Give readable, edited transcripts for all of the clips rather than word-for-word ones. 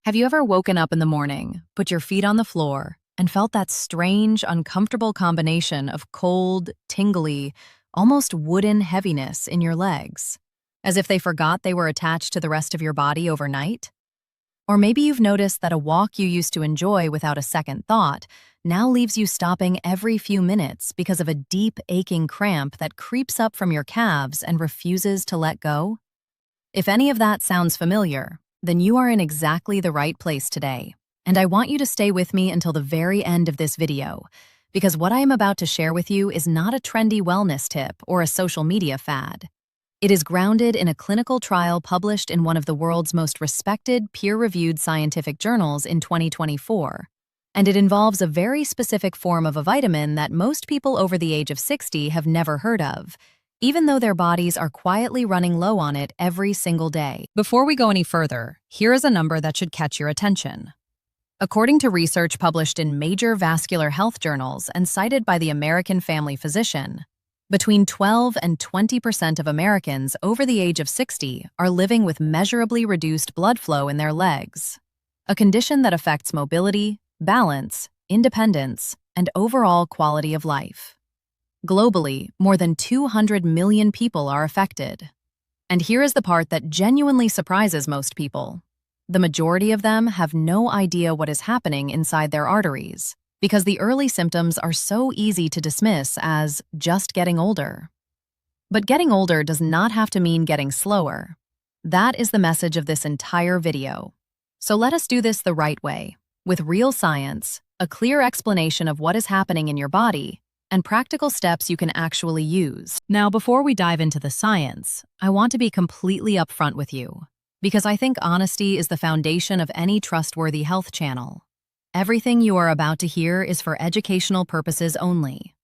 Have you ever woken up in the morning, put your feet on the floor, and felt that strange, uncomfortable combination of cold, tingly, almost wooden heaviness in your legs, as if they forgot they were attached to the rest of your body overnight? Or maybe you've noticed that a walk you used to enjoy without a second thought now leaves you stopping every few minutes because of a deep, aching cramp that creeps up from your calves and refuses to let go? If any of that sounds familiar, then you are in exactly the right place today. And I want you to stay with me until the very end of this video, because what I am about to share with you is not a trendy wellness tip or a social media fad. It is grounded in a clinical trial published in one of the world's most respected, peer-reviewed scientific journals in 2024, and it involves a very specific form of a vitamin that most people over the age of 60 have never heard of, even though their bodies are quietly running low on it every single day. Before we go any further, here is a number that should catch your attention. According to research published in major vascular health journals and cited by the American Family Physician, between 12 and 20% of Americans over the age of 60 are living with measurably reduced blood flow in their legs, a condition that affects mobility, balance, independence, and overall quality of life. Globally, more than 200 million people are affected. And here is the part that genuinely surprises most people. The majority of them have no idea what is happening inside their arteries, because the early symptoms are so easy to dismiss as just getting older. But getting older does not have to mean getting slower. That is the message of this entire video. So let us do this the right way, with real science, a clear explanation of what is happening in your body, and practical steps you can actually use. Now, before we dive into the science, I want to be completely upfront with you, because I think honesty is the foundation of any trustworthy health channel. Everything you are about to hear is for educational purposes only.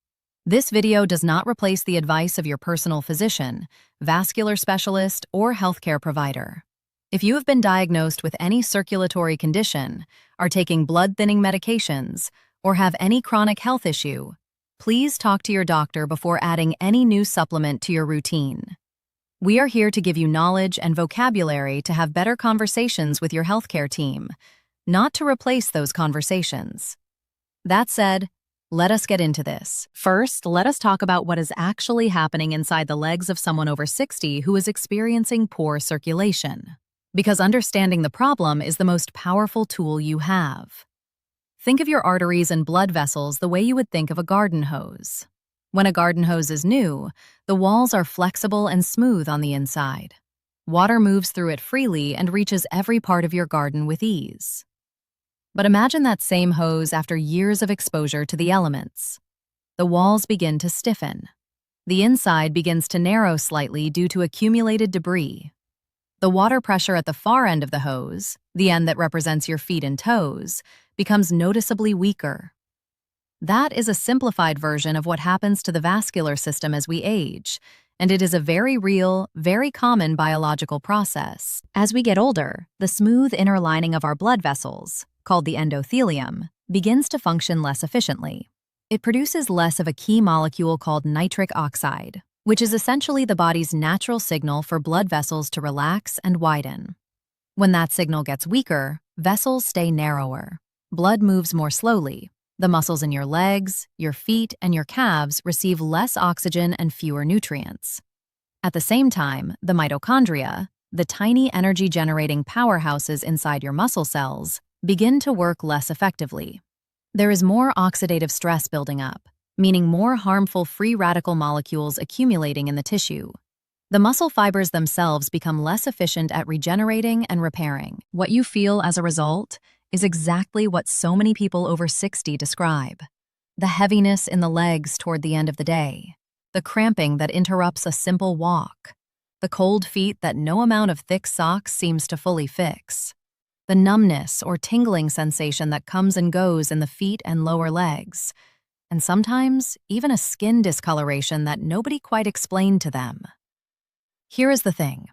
This video does not replace the advice of your personal physician, vascular specialist, or healthcare provider. If you have been diagnosed with any circulatory condition, are taking blood-thinning medications, or have any chronic health issue, please talk to your doctor before adding any new supplement to your routine. We are here to give you knowledge and vocabulary to have better conversations with your healthcare team, not to replace those conversations. That said, let us get into this. First, let us talk about what is actually happening inside the legs of someone over 60 who is experiencing poor circulation. Because understanding the problem is the most powerful tool you have. Think of your arteries and blood vessels the way you would think of a garden hose. When a garden hose is new, the walls are flexible and smooth on the inside. Water moves through it freely and reaches every part of your garden with ease. But imagine that same hose after years of exposure to the elements. The walls begin to stiffen. The inside begins to narrow slightly due to accumulated debris. The water pressure at the far end of the hose, the end that represents your feet and toes, becomes noticeably weaker. That is a simplified version of what happens to the vascular system as we age, and it is a very real, very common biological process. As we get older, the smooth inner lining of our blood vessels, called the endothelium, begins to function less efficiently. It produces less of a key molecule called nitric oxide, which is essentially the body's natural signal for blood vessels to relax and widen. When that signal gets weaker, vessels stay narrower. Blood moves more slowly. The muscles in your legs, your feet, and your calves receive less oxygen and fewer nutrients. At the same time, the mitochondria, the tiny energy-generating powerhouses inside your muscle cells, begin to work less effectively. There is more oxidative stress building up, meaning more harmful free radical molecules accumulating in the tissue. The muscle fibers themselves become less efficient at regenerating and repairing. What you feel as a result is exactly what so many people over 60 describe. The heaviness in the legs toward the end of the day, the cramping that interrupts a simple walk, the cold feet that no amount of thick socks seems to fully fix, the numbness or tingling sensation that comes and goes in the feet and lower legs, and sometimes even a skin discoloration that nobody quite explained to them. Here is the thing.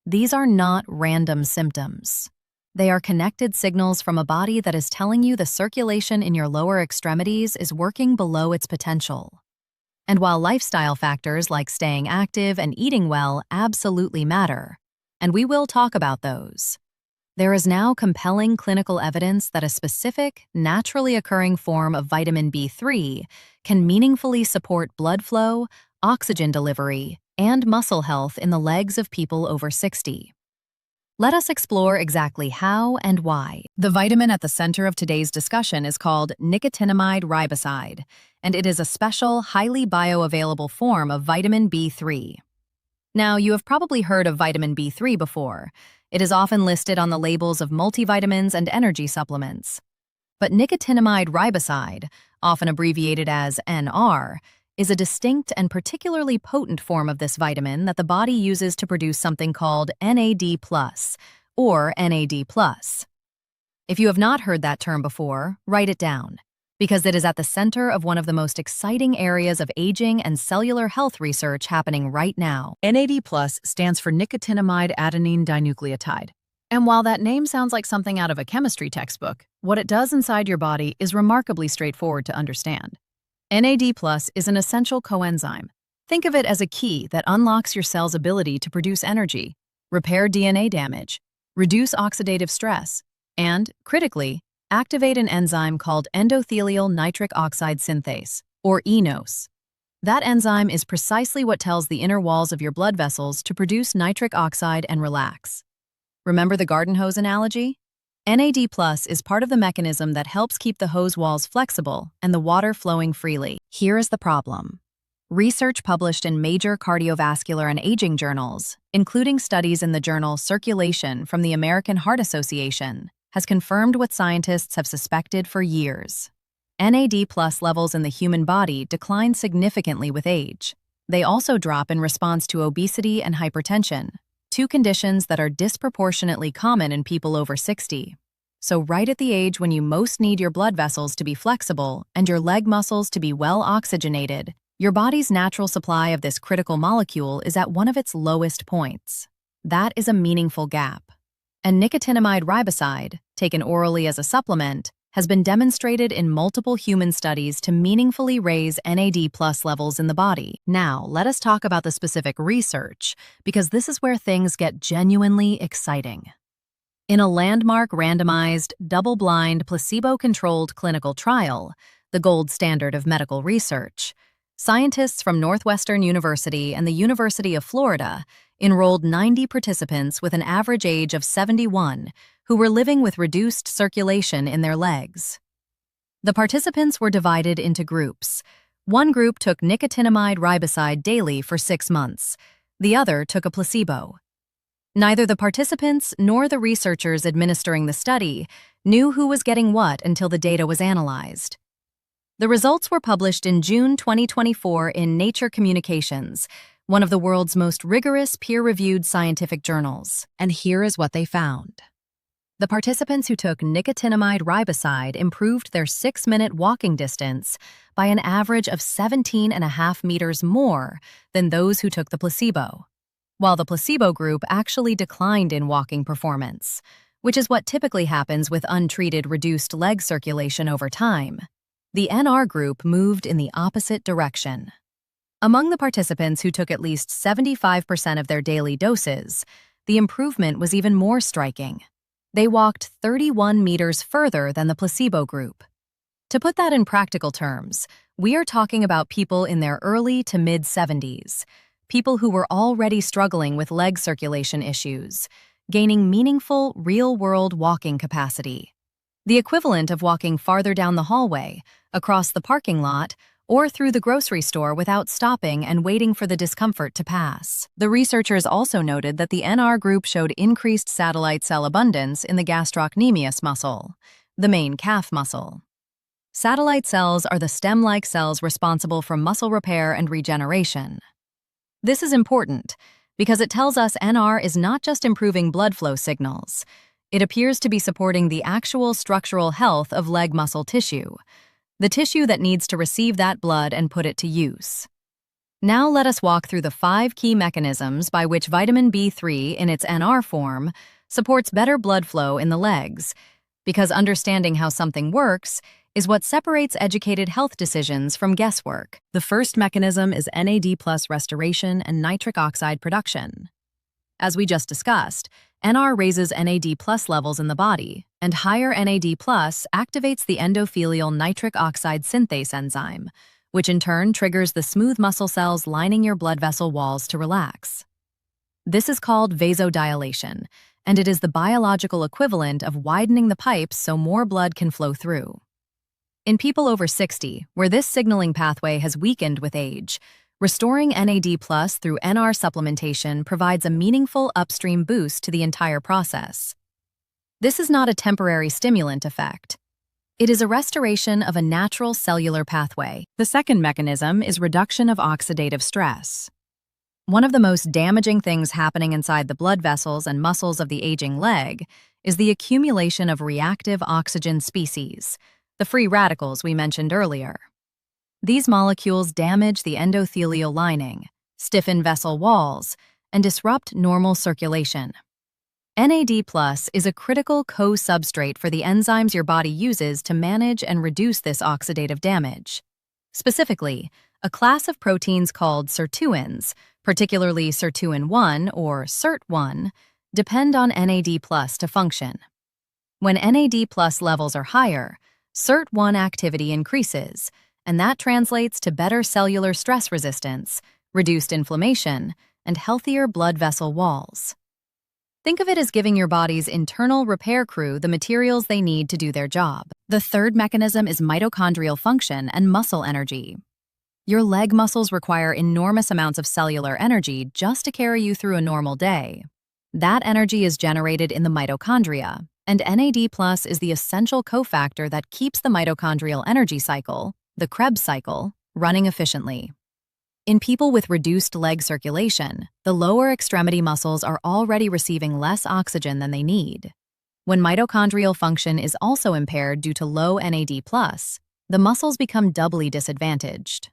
These are not random symptoms. They are connected signals from a body that is telling you the circulation in your lower extremities is working below its potential. And while lifestyle factors like staying active and eating well absolutely matter, and we will talk about those, There is now compelling clinical evidence that a specific, naturally occurring form of vitamin B3 can meaningfully support blood flow, oxygen delivery, and muscle health in the legs of people over 60. Let us explore exactly how and why. The vitamin at the center of today's discussion is called nicotinamide riboside, and it is a special, highly bioavailable form of vitamin B3. Now, you have probably heard of vitamin B3 before. It is often listed on the labels of multivitamins and energy supplements. But nicotinamide riboside, often abbreviated as NR, is a distinct and particularly potent form of this vitamin that the body uses to produce something called NAD+, or NAD+. If you have not heard that term before, write it down, because it is at the center of one of the most exciting areas of aging and cellular health research happening right now. NAD+ stands for nicotinamide adenine dinucleotide. And while that name sounds like something out of a chemistry textbook, what it does inside your body is remarkably straightforward to understand. NAD+ is an essential coenzyme. Think of it as a key that unlocks your cell's ability to produce energy, repair DNA damage, reduce oxidative stress, and, critically, activate an enzyme called endothelial nitric oxide synthase, or eNOS. That enzyme is precisely what tells the inner walls of your blood vessels to produce nitric oxide and relax. Remember the garden hose analogy? NAD+ is part of the mechanism that helps keep the hose walls flexible and the water flowing freely. Here is the problem. Research published in major cardiovascular and aging journals, including studies in the journal Circulation from the American Heart Association, has confirmed what scientists have suspected for years. NAD+ levels in the human body decline significantly with age. They also drop in response to obesity and hypertension, two conditions that are disproportionately common in people over 60. So right at the age when you most need your blood vessels to be flexible and your leg muscles to be well oxygenated, your body's natural supply of this critical molecule is at one of its lowest points. That is a meaningful gap. And nicotinamide riboside, taken orally as a supplement, has been demonstrated in multiple human studies to meaningfully raise NAD+ levels in the body. Now, let us talk about the specific research, because this is where things get genuinely exciting. In a landmark randomized, double-blind, placebo-controlled clinical trial, the gold standard of medical research, scientists from Northwestern University and the University of Florida enrolled 90 participants with an average age of 71 who were living with reduced circulation in their legs. The participants were divided into groups. One group took nicotinamide riboside daily for 6 months. The other took a placebo. Neither the participants nor the researchers administering the study knew who was getting what until the data was analyzed. The results were published in June 2024 in Nature Communications, one of the world's most rigorous peer-reviewed scientific journals. And here is what they found. The participants who took nicotinamide riboside improved their 6-minute walking distance by an average of 17.5 meters more than those who took the placebo, while the placebo group actually declined in walking performance, which is what typically happens with untreated reduced leg circulation over time. The NR group moved in the opposite direction. Among the participants who took at least 75% of their daily doses, the improvement was even more striking. They walked 31 meters further than the placebo group. To put that in practical terms, we are talking about people in their early to mid-70s, people who were already struggling with leg circulation issues, gaining meaningful, real-world walking capacity. The equivalent of walking farther down the hallway, across the parking lot, or through the grocery store without stopping and waiting for the discomfort to pass. The researchers also noted that the NR group showed increased satellite cell abundance in the gastrocnemius muscle, the main calf muscle. Satellite cells are the stem-like cells responsible for muscle repair and regeneration. This is important because it tells us NR is not just improving blood flow signals. It appears to be supporting the actual structural health of leg muscle tissue, the tissue that needs to receive that blood and put it to use. Now let us walk through the 5 key mechanisms by which vitamin B3 in its NR form supports better blood flow in the legs, because understanding how something works is what separates educated health decisions from guesswork. The first mechanism is NAD+ restoration and nitric oxide production. As we just discussed, NR raises NAD+ levels in the body, and higher NAD+ activates the endothelial nitric oxide synthase enzyme, which in turn triggers the smooth muscle cells lining your blood vessel walls to relax. This is called vasodilation, and it is the biological equivalent of widening the pipes so more blood can flow through. In people over 60, where this signaling pathway has weakened with age, restoring NAD+ through NR supplementation provides a meaningful upstream boost to the entire process. This is not a temporary stimulant effect. It is a restoration of a natural cellular pathway. The second mechanism is reduction of oxidative stress. One of the most damaging things happening inside the blood vessels and muscles of the aging leg is the accumulation of reactive oxygen species, the free radicals we mentioned earlier. These molecules damage the endothelial lining, stiffen vessel walls, and disrupt normal circulation. NAD+ is a critical co-substrate for the enzymes your body uses to manage and reduce this oxidative damage. Specifically, a class of proteins called sirtuins, particularly sirtuin-1 or SIRT1, depend on NAD+ to function. When NAD+ levels are higher, SIRT1 activity increases, and that translates to better cellular stress resistance, reduced inflammation, and healthier blood vessel walls. Think of it as giving your body's internal repair crew the materials they need to do their job. The third mechanism is mitochondrial function and muscle energy. Your leg muscles require enormous amounts of cellular energy just to carry you through a normal day. That energy is generated in the mitochondria, and NAD+ is the essential cofactor that keeps the mitochondrial energy cycle, the Krebs cycle, running efficiently. In people with reduced leg circulation, the lower extremity muscles are already receiving less oxygen than they need. When mitochondrial function is also impaired due to low NAD+, the muscles become doubly disadvantaged.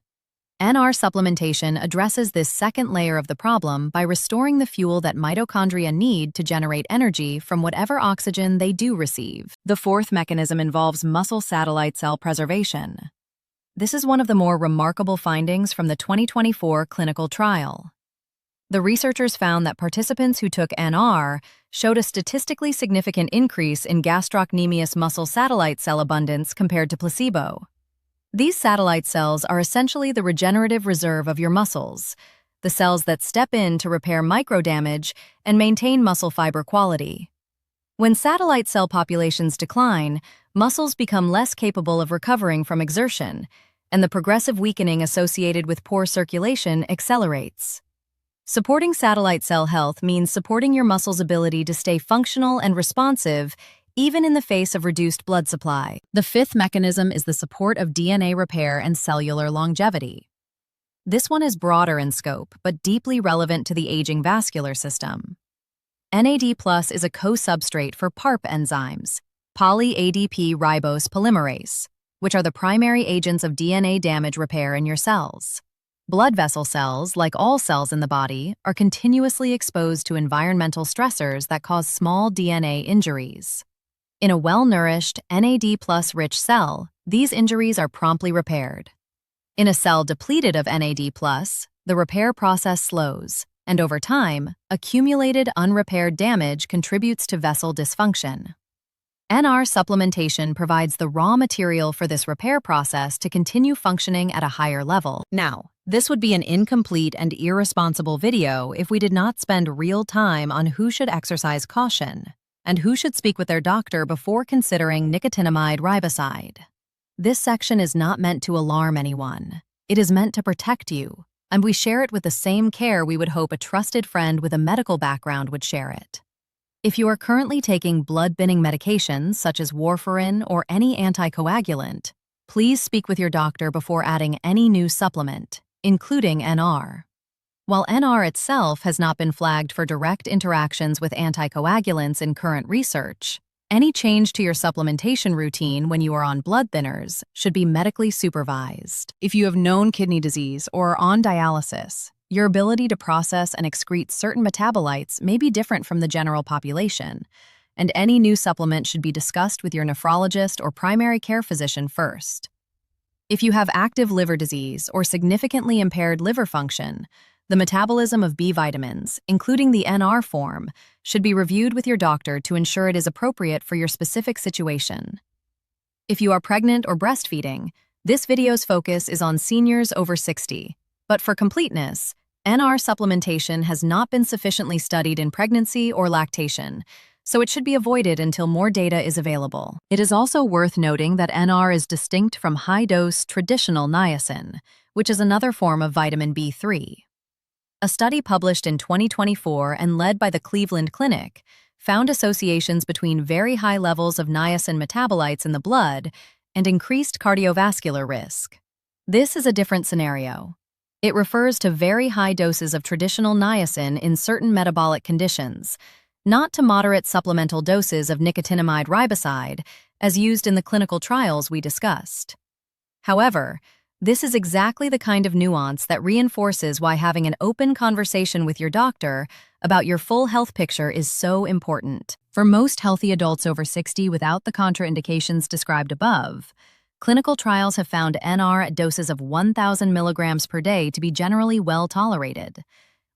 NR supplementation addresses this second layer of the problem by restoring the fuel that mitochondria need to generate energy from whatever oxygen they do receive. The fourth mechanism involves muscle satellite cell preservation. This is one of the more remarkable findings from the 2024 clinical trial. The researchers found that participants who took NR showed a statistically significant increase in gastrocnemius muscle satellite cell abundance compared to placebo. These satellite cells are essentially the regenerative reserve of your muscles, the cells that step in to repair microdamage and maintain muscle fiber quality. When satellite cell populations decline, muscles become less capable of recovering from exertion, and the progressive weakening associated with poor circulation accelerates. Supporting satellite cell health means supporting your muscles' ability to stay functional and responsive even in the face of reduced blood supply. The fifth mechanism is the support of DNA repair and cellular longevity. This one is broader in scope, but deeply relevant to the aging vascular system. NAD+ is a co-substrate for PARP enzymes, poly-ADP ribose polymerase, which are the primary agents of DNA damage repair in your cells. Blood vessel cells, like all cells in the body, are continuously exposed to environmental stressors that cause small DNA injuries. In a well-nourished, NAD+-rich cell, these injuries are promptly repaired. In a cell depleted of NAD+, the repair process slows, and over time, accumulated unrepaired damage contributes to vessel dysfunction. NR supplementation provides the raw material for this repair process to continue functioning at a higher level. Now, this would be an incomplete and irresponsible video if we did not spend real time on who should exercise caution and who should speak with their doctor before considering nicotinamide riboside. This section is not meant to alarm anyone. It is meant to protect you, and we share it with the same care we would hope a trusted friend with a medical background would share it. If you are currently taking blood-thinning medications such as warfarin or any anticoagulant, please speak with your doctor before adding any new supplement, including NR. While NR itself has not been flagged for direct interactions with anticoagulants in current research, any change to your supplementation routine when you are on blood thinners should be medically supervised. If you have known kidney disease or are on dialysis, your ability to process and excrete certain metabolites may be different from the general population, and any new supplement should be discussed with your nephrologist or primary care physician first. If you have active liver disease or significantly impaired liver function, The metabolism of B vitamins, including the NR form, should be reviewed with your doctor to ensure it is appropriate for your specific situation. If you are pregnant or breastfeeding, this video's focus is on seniors over 60. But for completeness, NR supplementation has not been sufficiently studied in pregnancy or lactation, so it should be avoided until more data is available. It is also worth noting that NR is distinct from high-dose traditional niacin, which is another form of vitamin B3. A study published in 2024 and led by the Cleveland Clinic found associations between very high levels of niacin metabolites in the blood and increased cardiovascular risk. This is a different scenario. It refers to very high doses of traditional niacin in certain metabolic conditions, not to moderate supplemental doses of nicotinamide riboside as used in the clinical trials we discussed. However, this is exactly the kind of nuance that reinforces why having an open conversation with your doctor about your full health picture is so important. For most healthy adults over 60 without the contraindications described above, clinical trials have found NR at doses of 1,000 milligrams per day to be generally well tolerated,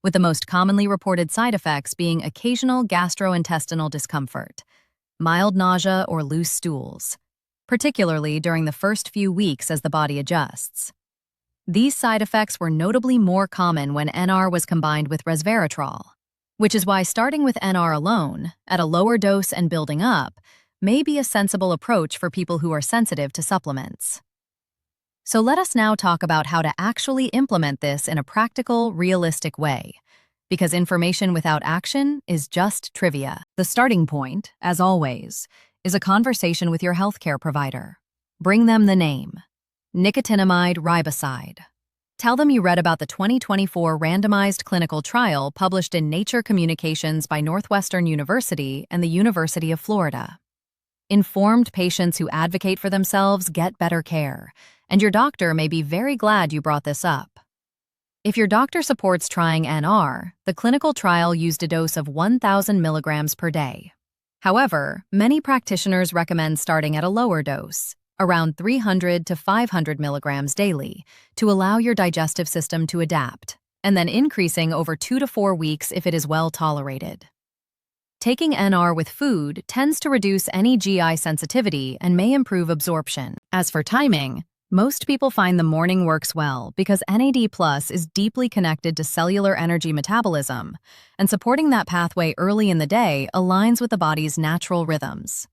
with the most commonly reported side effects being occasional gastrointestinal discomfort, mild nausea, or loose stools, particularly during the first few weeks as the body adjusts. These side effects were notably more common when NR was combined with resveratrol, which is why starting with NR alone, at a lower dose and building up, may be a sensible approach for people who are sensitive to supplements. So let us now talk about how to actually implement this in a practical, realistic way, because information without action is just trivia. The starting point, as always, is a conversation with your healthcare provider. Bring them the name, nicotinamide riboside. Tell them you read about the 2024 randomized clinical trial published in Nature Communications by Northwestern University and the University of Florida. Informed patients who advocate for themselves get better care, and your doctor may be very glad you brought this up. If your doctor supports trying NR, the clinical trial used a dose of 1,000 milligrams per day. However, many practitioners recommend starting at a lower dose, around 300 to 500 milligrams daily, to allow your digestive system to adapt, and then increasing over 2 to 4 weeks if it is well tolerated. Taking NR with food tends to reduce any GI sensitivity and may improve absorption. As for timing, most people find the morning works well because NAD+ is deeply connected to cellular energy metabolism, and supporting that pathway early in the day aligns with the body's natural rhythms.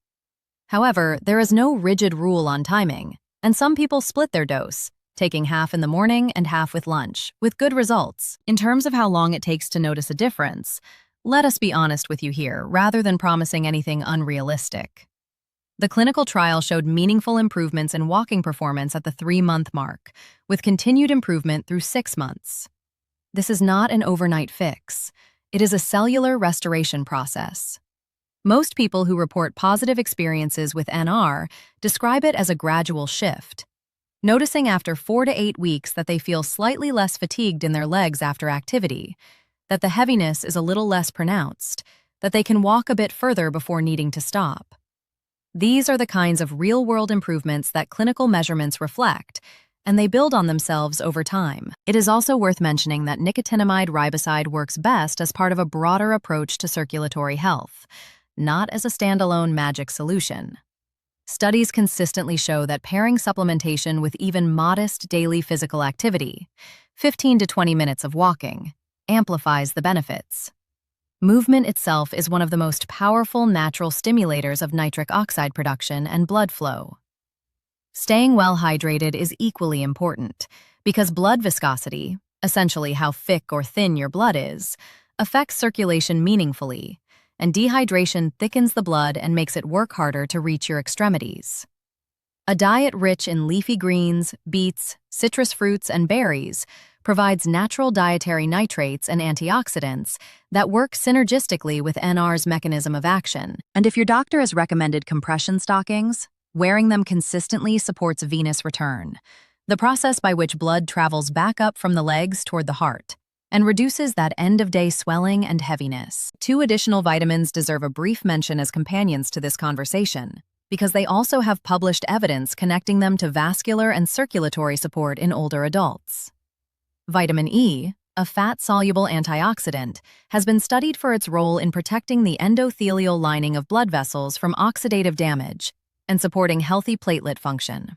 However, there is no rigid rule on timing, and some people split their dose, taking half in the morning and half with lunch, with good results. In terms of how long it takes to notice a difference, let us be honest with you here, rather than promising anything unrealistic. The clinical trial showed meaningful improvements in walking performance at the 3-month mark, with continued improvement through 6 months. This is not an overnight fix. It is a cellular restoration process. Most people who report positive experiences with NR describe it as a gradual shift, noticing after 4 to 8 weeks that they feel slightly less fatigued in their legs after activity, that the heaviness is a little less pronounced, that they can walk a bit further before needing to stop. These are the kinds of real-world improvements that clinical measurements reflect, and they build on themselves over time. It is also worth mentioning that nicotinamide riboside works best as part of a broader approach to circulatory health, not as a standalone magic solution. Studies consistently show that pairing supplementation with even modest daily physical activity, 15 to 20 minutes of walking, amplifies the benefits. Movement itself is one of the most powerful natural stimulators of nitric oxide production and blood flow. Staying well hydrated is equally important because blood viscosity, essentially how thick or thin your blood is, affects circulation meaningfully, and dehydration thickens the blood and makes it work harder to reach your extremities. A diet rich in leafy greens, beets, citrus fruits, and berries provides natural dietary nitrates and antioxidants that work synergistically with NR's mechanism of action. And if your doctor has recommended compression stockings, wearing them consistently supports venous return, the process by which blood travels back up from the legs toward the heart, and reduces that end-of-day swelling and heaviness. 2 additional vitamins deserve a brief mention as companions to this conversation, because they also have published evidence connecting them to vascular and circulatory support in older adults. Vitamin E, a fat-soluble antioxidant, has been studied for its role in protecting the endothelial lining of blood vessels from oxidative damage and supporting healthy platelet function.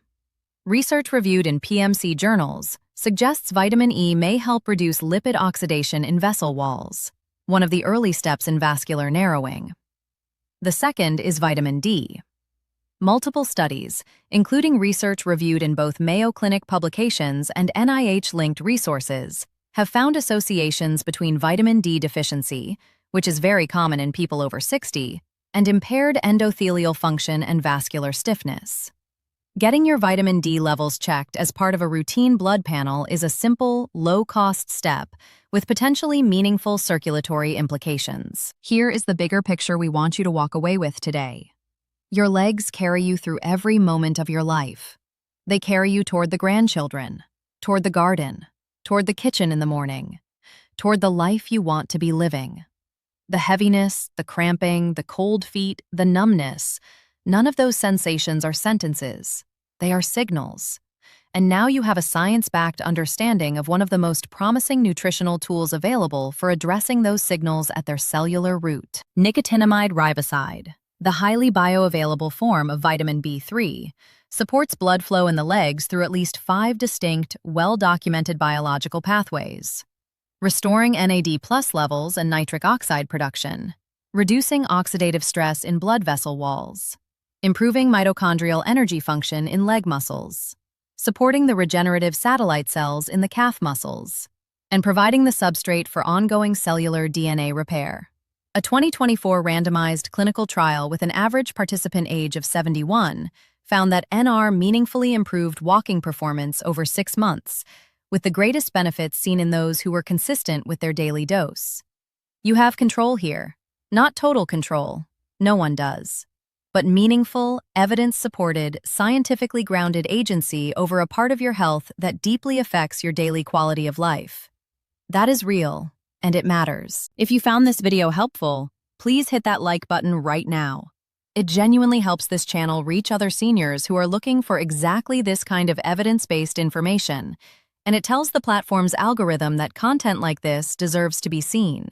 Research reviewed in PMC journals suggests vitamin E may help reduce lipid oxidation in vessel walls, one of the early steps in vascular narrowing. The second is vitamin D. Multiple studies, including research reviewed in both Mayo Clinic publications and NIH-linked resources, have found associations between vitamin D deficiency, which is very common in people over 60, and impaired endothelial function and vascular stiffness. Getting your vitamin D levels checked as part of a routine blood panel is a simple, low-cost step with potentially meaningful circulatory implications. Here is the bigger picture we want you to walk away with today. Your legs carry you through every moment of your life. They carry you toward the grandchildren, toward the garden, toward the kitchen in the morning, toward the life you want to be living. The heaviness, the cramping, the cold feet, the numbness, none of those sensations are sentences. They are signals. And now you have a science-backed understanding of one of the most promising nutritional tools available for addressing those signals at their cellular root. Nicotinamide riboside, the highly bioavailable form of vitamin B3, supports blood flow in the legs through at least 5 distinct, well-documented biological pathways, restoring NAD+ levels and nitric oxide production, reducing oxidative stress in blood vessel walls, improving mitochondrial energy function in leg muscles, supporting the regenerative satellite cells in the calf muscles, and providing the substrate for ongoing cellular DNA repair. A 2024 randomized clinical trial with an average participant age of 71 found that NR meaningfully improved walking performance over 6 months, with the greatest benefits seen in those who were consistent with their daily dose. You have control here. Not total control. No one does. But meaningful, evidence-supported, scientifically grounded agency over a part of your health that deeply affects your daily quality of life. That is real. And it matters. If you found this video helpful, please hit that like button right now. It genuinely helps this channel reach other seniors who are looking for exactly this kind of evidence-based information, and it tells the platform's algorithm that content like this deserves to be seen.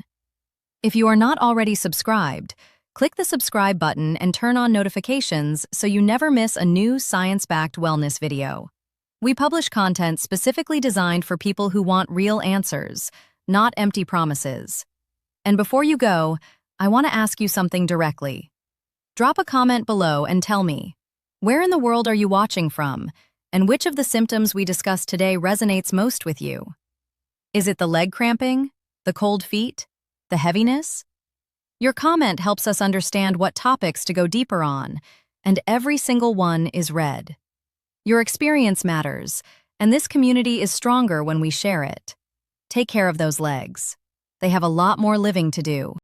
If you are not already subscribed, click the subscribe button and turn on notifications so you never miss a new science-backed wellness video. We publish content specifically designed for people who want real answers, not empty promises. And before you go, I want to ask you something directly. Drop a comment below and tell me, where in the world are you watching from, and which of the symptoms we discussed today resonates most with you? Is it the leg cramping, the cold feet, the heaviness? Your comment helps us understand what topics to go deeper on, and every single one is read. Your experience matters, and this community is stronger when we share it. Take care of those legs. They have a lot more living to do.